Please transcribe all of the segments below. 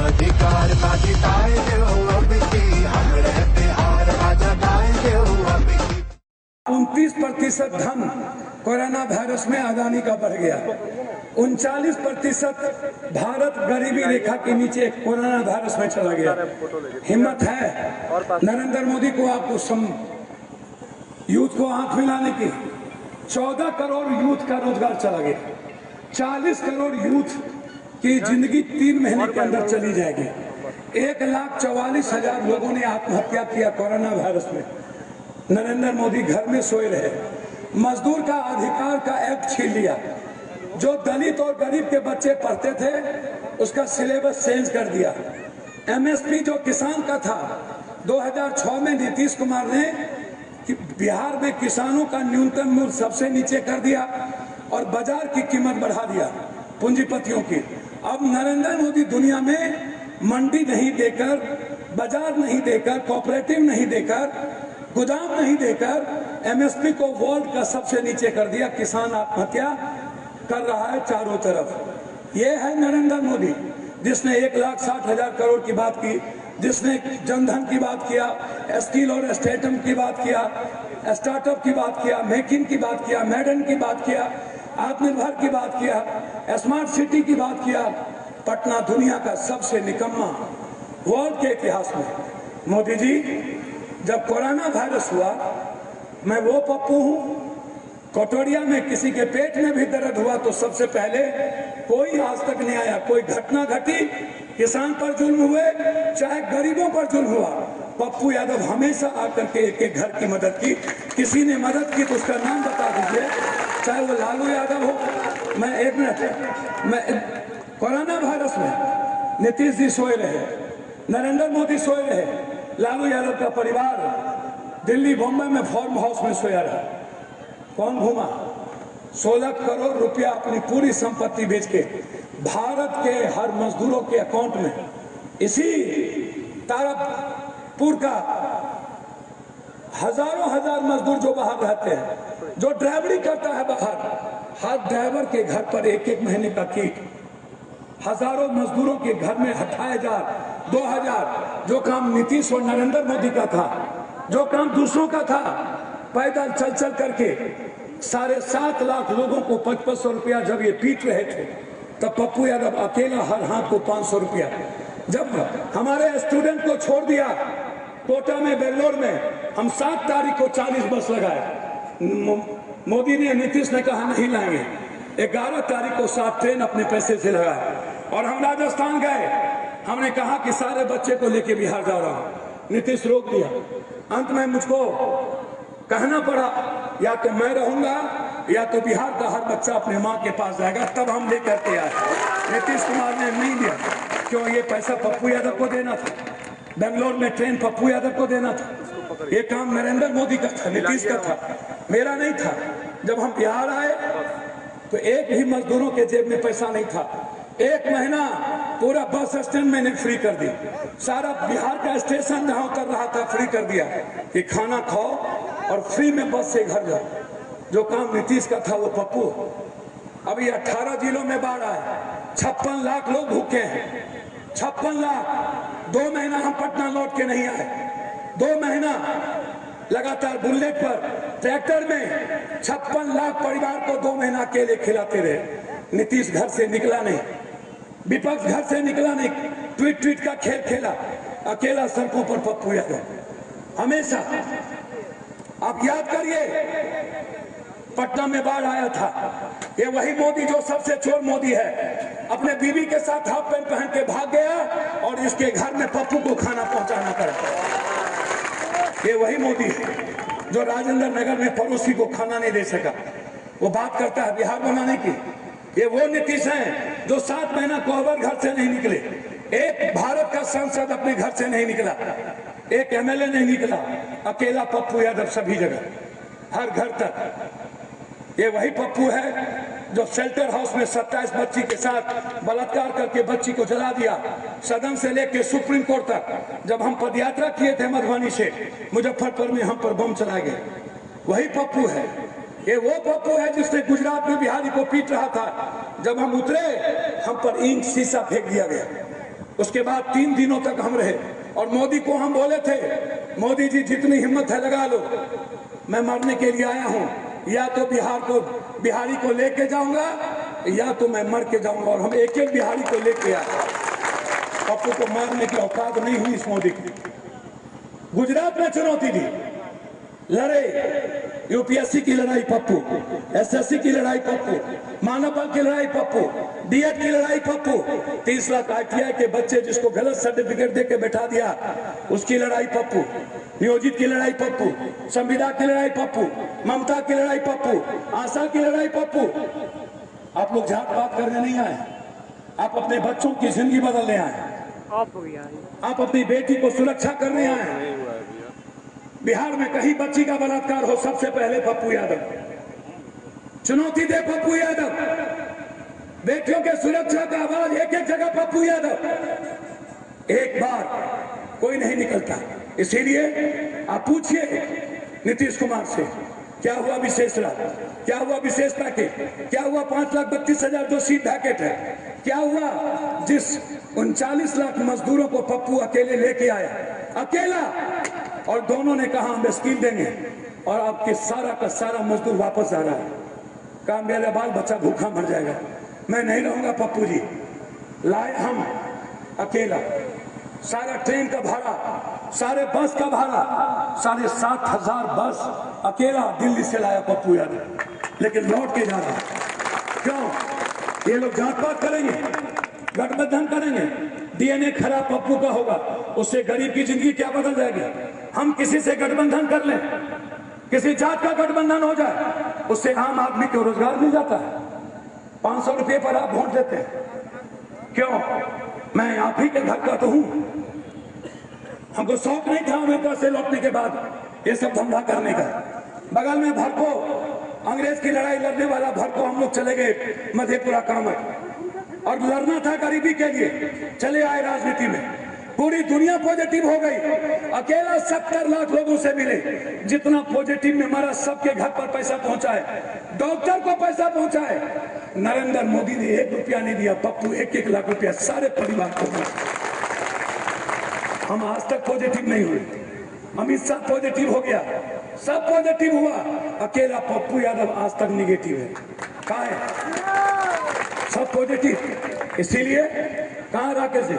अधिकार का जिताए जो अब की हम रहते हार राजा गाए जो अब की। 29% धन कोरोना वायरस में अदानी का बढ़ गया। 39% भारत गरीबी रेखा के नीचे कोरोना वायरस में चला गया। हिम्मत है नरेंद्र मोदी को आपको यूथ को आंख मिलाने की। 14 करोड़ यूथ का रोजगार चला गया। 40 करोड़ यूथ की जिंदगी 3 महीने के अंदर चली जाएगी। 1,44,000 लोगों ने आत्महत्या किया कोरोना वायरस में। नरेंद्र मोदी घर में सोए रहे। मजदूर का अधिकार का एक्ट छीन लिया। जो दलित और गरीब के बच्चे पढ़ते थे उसका सिलेबस चेंज कर दिया। एमएसपी जो किसान का था 2006 में नीतीश कुमार ने बिहार में किसानों का न्यूनतम मूल्य सबसे नीचे कर दिया और बाजार की कीमत बढ़ा दिया पूंजीपतियों की। अब नरेंद्र मोदी दुनिया में मंडी नहीं देकर, बाजार नहीं देकर, कोऑपरेटिव नहीं देकर, गोदाम नहीं देकर एमएसपी को वर्ल्ड का सबसे नीचे कर दिया। किसान आत्महत्या कर रहा है चारों तरफ। ये है नरेंद्र मोदी जिसने 1,60,000 करोड़ की बात की, जिसने जनधन की बात किया, स्किल और स्टेटम की बात किया, स्टार्टअप की बात किया, मेकिंग की बात किया, मेडन की बात किया, आत्मनिर्भर की बात किया, स्मार्ट सिटी की बात किया। पटना दुनिया का सबसे निकम्मा वर्ल्ड के इतिहास में। मोदी जी जब कोरोना वायरस हुआ, मैं वो पप्पू हूं, कटोरिया में किसी के पेट में भी दर्द हुआ तो सबसे पहले कोई आज तक नहीं आया। कोई घटना घटी, किसान पर जुल्म हुए चाहे गरीबों पर जुल्म हुआ, पप्पू यादव हमेशा आकर के एक घर की मदद की। किसी ने मदद की तो उसका नाम बता दीजिए, चाहे वो लालू यादव हो। मैं एक मिनट, मैं कोरोना वायरस में नीतीश जी सोए रहे, नरेंद्र मोदी सोए रहे, लालू यादव का परिवार दिल्ली बॉम्बे में फार्म हाउस में सोया रहा। कौन घूमा? 16 करोड़ रुपया अपनी पूरी संपत्ति बेच के भारत के हर मजदूरों के अकाउंट में। इसी तारापुर का हजारों हजार मजदूर जो बाहर रहते हैं, जो ड्राइवरी करता है बाहर, हर ड्राइवर के घर पर 1-1 महीने का किट। हजारों मजदूरों के घर में 28,000, 2,000। जो काम नीतीश और नरेंद्र मोदी का था, जो काम दूसरों का था, पैदल चल चल करके 7.5 लाख लोगों को 500 रुपया जब ये पीट रहे थे, तब पप्पू यादव अकेला हर हाथ को 500 रुपया। जब हमारे स्टूडेंट को छोड़ दिया कोटा में, बेंगलोर में, हम 7 तारीख को 40 बस लगाए। मोदी ने, नीतीश ने कहा नहीं लाएंगे। 11 तारीख को 7 ट्रेन अपने पैसे से लगाए और हम राजस्थान गए। हमने कहा कि सारे बच्चे को लेके बिहार जा रहा हूं। नीतीश रोक दिया। अंत में मुझको कहना पड़ा या तो मैं रहूंगा या तो बिहार का हर बच्चा अपने माँ के पास जाएगा। तब हम लेकर के आए। नीतीश कुमार ने नहीं दिया। क्यों? ये पैसा पप्पू यादव को देना था। बेंगलोर में ट्रेन पप्पू यादव को देना था। ये काम नरेंद्र मोदी का था, नीतीश का था, मेरा नहीं था। जब हम बिहार आए तो एक भी मजदूरों के जेब में पैसा नहीं था। 1 महीना पूरा बस स्टैंड मैंने फ्री कर दी। सारा बिहार का स्टेशन जहां उतर रहा था फ्री कर दिया कि खाना खाओ और फ्री में बस से घर जाओ। जो काम नीतीश का था वो पप्पू। अभी 18 जिलों में बाढ़ आए, 56 लाख लोग भूखे हैं। 56 लाख। 2 महीना हम पटना लौट के नहीं आए। 2 महीना लगातार बुलेट पर, ट्रैक्टर में 56 लाख परिवार को 2 महीना अकेले खिलाते रहे। नीतीश घर से निकला नहीं, विपक्ष घर से निकला नहीं, ट्वीट ट्वीट का खेल खेला। अकेला सड़कों पर पप्पू यादव हमेशा। आप याद करिए, पटना में बाढ़ आया था, ये वही मोदी जो सबसे चोर मोदी है, अपने बीवी के साथ हाफ पैंट पहन के भाग गया और इसके घर में पप्पू को खाना पहुंचाना पड़ा। ये वही मोदी है जो राजेंद्र नगर में पड़ोसी को खाना नहीं दे सका। वो बात करता है बिहार बनाने की। ये वो नीतीश हैं जो 7 महीना कोहबर घर से नहीं निकले। एक भारत का सांसद अपने घर से नहीं निकला, एक एमएलए नहीं निकला। अकेला पप्पू यादव सभी जगह, हर घर तक। ये वही पप्पू है जो शेल्टर हाउस में 27 बच्ची के साथ बलात्कार करके बच्ची को जला दिया। सदन से लेकर सुप्रीम कोर्ट तक जब हम पदयात्रा किए थे मधुबनी से मुजफ्फरपुर में, हम पर बम चलाए गए। वही पप्पू है। ये वो पप्पू है जिसने गुजरात में बिहारी को पीट रहा था। जब हम उतरे हम पर ईंट शीशा फेंक दिया गया। उसके बाद 3 दिनों तक हम रहे और मोदी को हम बोले थे, मोदी जी जितनी हिम्मत है लगा लो, मैं मरने के लिए आया हूं, या तो बिहारी को लेके जाऊंगा या तो मैं मर के जाऊंगा। और हम एक एक बिहारी को लेके आए। पप्पू को मारने की औकात नहीं हुई इस मोदी की। गुजरात में चुनौती दी, लड़े, यूपीएससी की लड़ाई पप्पू, एसएससी की लड़ाई पप्पू, मानव बल की लड़ाई पप्पू, डीएड की लड़ाई पप्पू, 30 लाख आईटीआई के बच्चे जिसको गलत सर्टिफिकेट देके बैठा दिया उसकी लड़ाई पप्पू, नियोजित की लड़ाई पप्पू, संविदा की लड़ाई पप्पू, ममता की लड़ाई पप्पू, आशा की लड़ाई पप्पू। आप लोग जात पात करने नहीं आए, आप अपने बच्चों की जिंदगी बदलने आए, आप अपनी बेटी को सुरक्षा करने आए। बिहार में कहीं बच्ची का बलात्कार हो, सबसे पहले पप्पू यादव। चुनौती दे पप्पू यादव, बेटियों के सुरक्षा का आवाज एक एक जगह पप्पू यादव। एक बार कोई नहीं निकलता, इसीलिए आप पूछिए नीतीश कुमार से, क्या हुआ विशेष लाभ, क्या हुआ विशेष पैकेज, क्या हुआ 5,32,000 जो सीट पैकेट है, क्या हुआ जिस 39 लाख मजदूरों को पप्पू अकेले लेके आया, अकेला, और दोनों ने कहा हम स्कीम देंगे और आपके सारा का सारा मजदूर वापस आ रहा है। कहा मेरा बाल बच्चा भूखा मर जाएगा, मैं नहीं रहूंगा पप्पू जी। लाए हम अकेला, सारा ट्रेन का भाड़ा, सारे बस का भाड़ा, 7,500 बस अकेला दिल्ली से लाया पप्पू यादव, लेकिन लौट के जा रहा। क्यों? ये लोग जात पात करेंगे, गठबंधन करेंगे, डीएनए खराब पप्पू का होगा, उससे गरीब की जिंदगी क्या बदल जाएगी। हम किसी से गठबंधन कर लें, किसी जात का गठबंधन हो जाए, उससे आम आदमी को रोजगार मिल जाता है। 500 रुपये पर आप वोट देते हैं, क्यों? मैं आप ही के घर का तो हूं। हमको शौक नहीं था अमेरिका से लौटने के बाद ये सब धंधा करने का। बगल में भरको, अंग्रेज की लड़ाई लड़ने वाला भरको, हम लोग चले गए मधेपुरा कामत, और लड़ना था गरीबी के लिए, चले आए राजनीति में। पूरी दुनिया पॉजिटिव हो गई, अकेला 70 लाख लोगों से मिले, जितना पॉजिटिव में मरा सबके घर पर पैसा पहुंचाए, डॉक्टर को पैसा पहुंचाए। नरेंद्र मोदी ने 1 रुपया नहीं दिया, पप्पू 1-1 लाख रुपया सारे परिवार को दिया। हम आज तक पॉजिटिव नहीं हुए, अमित शाह पॉजिटिव हो गया, सब पॉजिटिव हुआ, अकेला पप्पू यादव आज तक निगेटिव है। कहाँ है सब पॉजिटिव? इसीलिए कहाँ राकेश जी,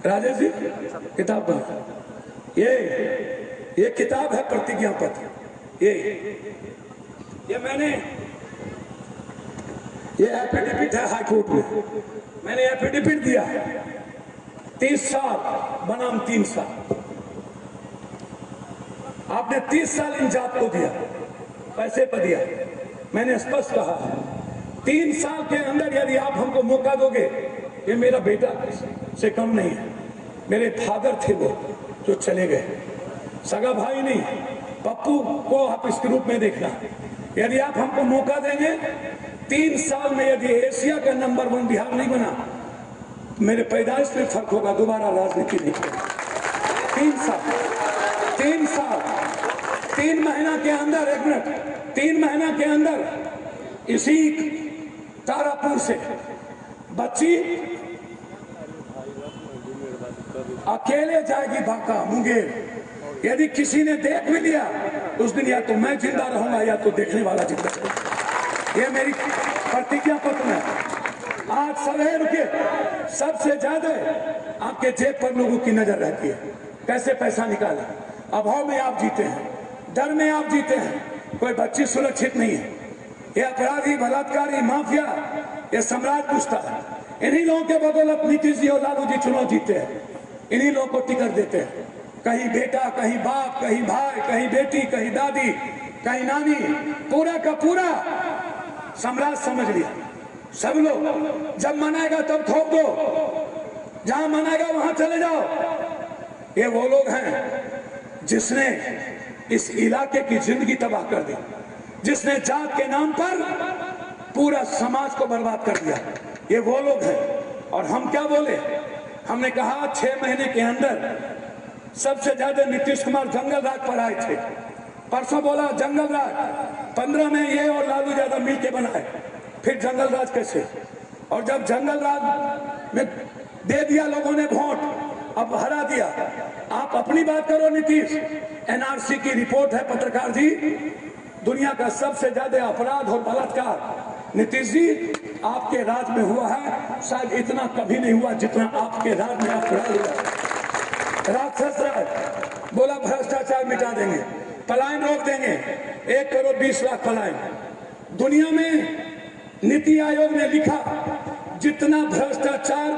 राजेश जी किताब पर, ये किताब है प्रतिज्ञा पत्र, ये मैंने, ये एफिडेविट है हाई कोर्ट में, मैंने एफिडेविट दिया 30 साल बनाम 3 साल। आपने 30 साल इन जात को दिया, पैसे पर दिया। मैंने स्पष्ट कहा है 3 साल के अंदर यदि आप हमको मौका दोगे, ये मेरा बेटा से कम नहीं है, मेरे फादर थे वो जो चले गए, सगा भाई नहीं। पप्पू को आप इसके रूप में देखना, यदि आप हमको मौका देंगे 3 साल में, यदि एशिया का नंबर 1 बिहार नहीं बना, मेरे पैदाइश में फर्क होगा, दोबारा राजनीति नहीं करेगा। 3 साल 3 महीना के अंदर, 1 मिनट, 3 महीना के अंदर इसी तारापुर से बच्ची अकेले जाएगी बांका मुंगेर। यदि किसी ने देख भी लिया उस दिन, या तो मैं जिंदा रहूंगा या तो देखने वाला जिंदा रहेगा। ये मेरी प्रतिज्ञा पत्र है। आज सवेर के सबसे ज्यादा आपके जेब पर लोगों की नजर रहती है, कैसे पैसा निकाले। अभाव में आप जीते हैं, डर में आप जीते हैं, कोई बच्ची सुरक्षित नहीं है। ये अपराधी, बलात्कारी, माफिया, ये सम्राट पूछता है। इन्हीं लोगों के बदौलत नीतीश जी और लालू जी चुनाव जीते हैं, इन्हीं लोगों को टिकट देते हैं। कहीं बेटा, कहीं बाप, कहीं भाई, कहीं बेटी, कहीं दादी, कहीं नानी, पूरा का पूरा सम्राट समझ लिया। सब लोग जब मनाएगा तब थोप दो, जहां मनाएगा वहां चले जाओ। ये वो लोग हैं जिसने इस इलाके की जिंदगी तबाह कर दी, जिसने जात के नाम पर पूरा समाज को बर्बाद कर दिया। ये वो लोग हैं। और हम क्या बोले, हमने कहा 6 महीने के अंदर सबसे ज्यादा नीतीश कुमार जंगल राज पर आए थे। परसों बोला जंगल राज 15 में ये और लालू यादव मिलकर बनाए, फिर जंगल राज कैसे। और जब जंगल राज में दे दिया लोगों ने वोट, अब हरा दिया। आप अपनी बात करो नीतीश। एनआरसी की रिपोर्ट है पत्रकार जी, दुनिया का सबसे ज्यादा अपराध और बलात्कार नीतीश जी आपके राज में हुआ है। शायद इतना कभी नहीं हुआ जितना आपके राज में अपराध हुआ। राक्षस राज बोला भ्रष्टाचार मिटा देंगे, पलायन रोक देंगे, 1 करोड़ 20 लाख पलायन। दुनिया में नीति आयोग ने लिखा जितना भ्रष्टाचार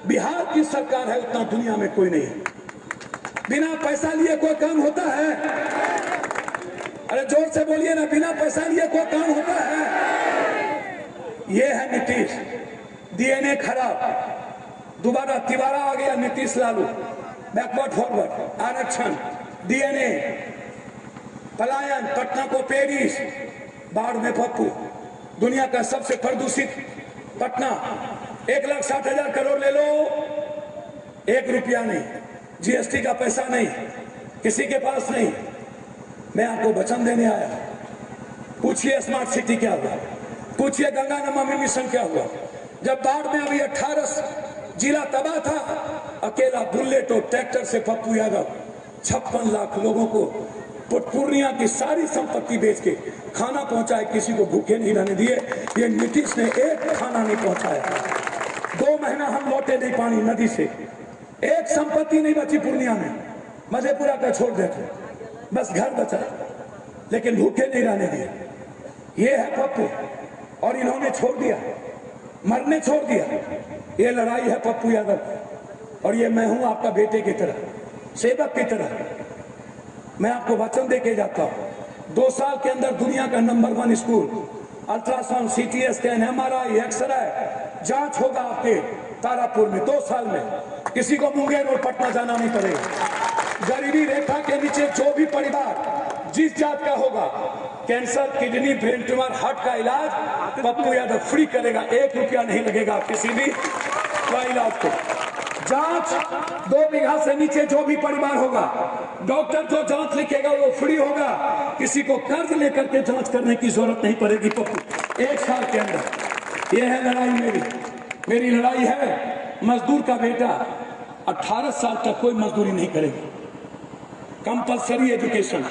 बिहार की सरकार है उतना दुनिया में कोई नहीं है। बिना पैसा लिए कोई काम होता है? अरे जोर से बोलिए ना, बिना पैसा लिए कोई काम होता है? ये है नीतीश। डीएनए खराब, दोबारा तिवारा आ गया नीतीश लालू, बैकवर्ड फॉरवर्ड, आरक्षण, डीएनए, पलायन, पटना को पेरिस, बाढ़ में पप्पू, दुनिया का सबसे प्रदूषित पटना, 1,60,000 करोड़ ले लो, 1 रुपया नहीं, जीएसटी का पैसा नहीं, किसी के पास नहीं। मैं आपको वचन देने आया। पूछिए स्मार्ट सिटी क्या हुआ, पूछिए गंगा नमामि मिशन क्या हुआ। जब बाढ़ में अभी 18 जिला तबाह था, अकेला बुलेट और ट्रैक्टर से पप्पू यादव 56 लाख लोगों को पूर्णिया की सारी संपत्ति बेच के खाना पहुंचाए, किसी को भूखे नहीं रहने दिए। ये नीतीश ने एक खाना नहीं पहुंचाया। 2 महीना हम लौटे नहीं पानी नदी से, एक संपत्ति नहीं बची पूर्णिया में। मधेपुरा का छोड़ देते, बस घर बचा, लेकिन भूखे नहीं रहने दिए। ये है पप्पू, और इन्होंने छोड़ दिया, मरने छोड़ दिया। ये लड़ाई है पप्पू यादव, और ये मैं हूं आपका बेटे की तरह, सेवक की तरह। मैं आपको वचन दे के जाता हूं, 2 साल के अंदर दुनिया का number 1 school, ultrasound, CT scan, MRI, X ray जांच होगा आपके तारापुर में 2 साल में। किसी को मुंगेर और पटना जाना नहीं पड़ेगा। गरीबी रेखा के नीचे जो भी परिवार जिस जात का होगा, cancer, kidney, brain tumour, heart का इलाज पप्पू यादव फ्री करेगा। 1 रुपया नहीं लगेगा किसी भी का इलाज को। जांच 2 बीघा से नीचे जो भी परिवार होगा, डॉक्टर जो जांच लिखेगा वो फ्री होगा। किसी को कर्ज लेकर के जांच करने की जरूरत नहीं पड़ेगी पप्पू 1 साल के अंदर। ये है लड़ाई मेरी लड़ाई है। मजदूर का बेटा 18 साल तक कोई मजदूरी नहीं करेगा, कंपलसरी एजुकेशन।